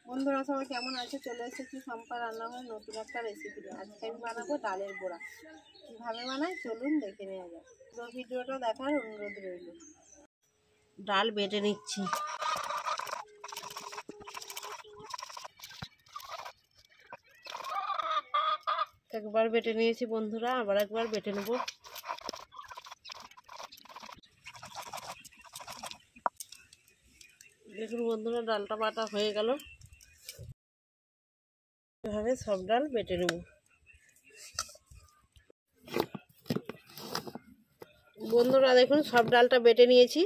বন্ধুরা সবাই কেমন আছে? চলে এসেছি সম্পা রান্নাঘরে নতুন একটা রেসিপি নিয়ে। আজকে আমি বানাবো ডালের বড়া। কীভাবে বানাই চলুন দেখে নেওয়া যাক। পুরো ভিডিওটা দেখার অনুরোধ রইল। ডাল বেটে নিচ্ছি। একবার বেটে নিয়েছি বন্ধুরা, আবার একবার বেটে নেব। দেখুন বন্ধুরা, ডালটা বাটা হয়ে গেল। এভাবে সব ডাল বেটে নেব। বন্ধুরা দেখুন, সব ডালটা বেটে নিয়েছি।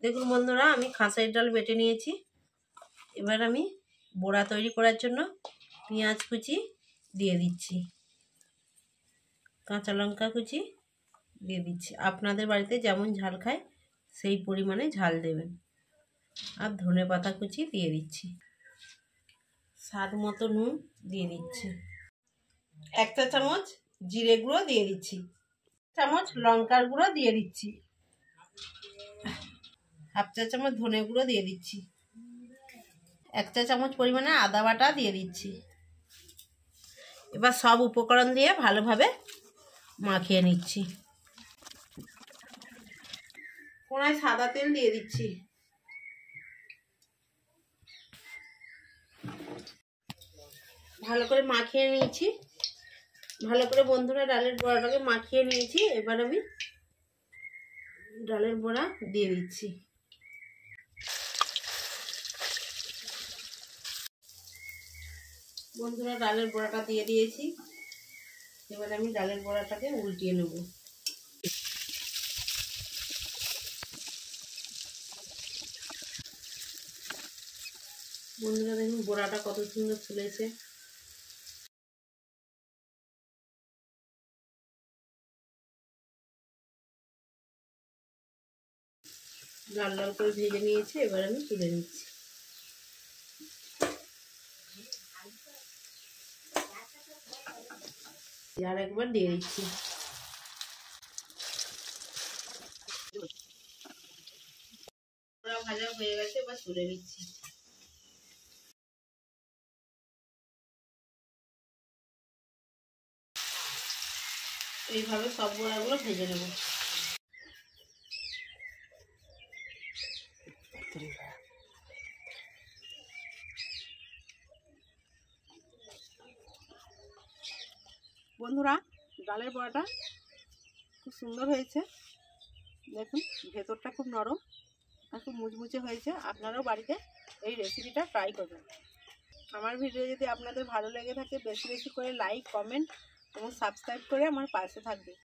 দেখুন বন্ধুরা, আমি খাসের ডাল বেটে নিয়েছি। এবার আমি বড়া তৈরি করার জন্য পেঁয়াজ কুচি দিয়ে দিচ্ছি, কাঁচা লঙ্কা কুচি দিয়ে দিচ্ছি। আপনাদের বাড়িতে যেমন ঝাল খায় সেই পরিমাণে ঝাল দেবেন। আর ধনেপাতা কুচি দিয়ে দিচ্ছি, স্বাদ মতো নুন দিয়ে দিচ্ছি, 1 চা চামচ জিরে গুঁড়ো দিয়ে দিচ্ছি, 1 চামচ লঙ্কার গুঁড়ো দিয়ে দিচ্ছি, 1/2 চা চামচ ধনে গুঁড়ো দিয়ে দিচ্ছি, 1 চা চামচ পরিমাণে আদা বাটা দিয়ে দিচ্ছি। এবার সব উপকরণ দিয়ে ভালোভাবে মাখিয়ে নিচ্ছি। কড়ায় সাদা তেল দিয়ে দিচ্ছি। ভালো করে মাখিয়ে নিয়েছি। ভালো করে বন্ধুরা ডালের বড়াটাকে মাখিয়ে নিয়েছি। এবার আমি ডালের বড়া দিয়ে দিচ্ছি। বন্ধুরা ডালের বড়াটা দিয়ে দিয়েছি। এবার আমি ডালের বড়াটাকে উল্টিয়ে নেব। বন্ধুরা দেখুন বড়াটা কত সুন্দর ফুলেছে। লাল লাল করে ভেজে নিয়েছি। এবার আমি তুলে নিচ্ছি। আর একবার দিয়ে দিচ্ছি। ভাজা হয়ে গেছে, এবার তুলে নিচ্ছি। এইভাবে সব বড়াগুলো ভেজে নেব। বন্ধুরা ডালের বড়াটা খুব সুন্দর হয়েছে। দেখুন ভেতরটা খুব নরম আর খুব মুচমুচে হয়েছে। আপনারাও বাড়িতে এই রেসিপিটা ট্রাই করবেন। আমার ভিডিও যদি আপনাদের ভালো লেগে থাকে বেশি বেশি করে লাইক, কমেন্ট এবং সাবস্ক্রাইব করে আমার পাশে থাকবে।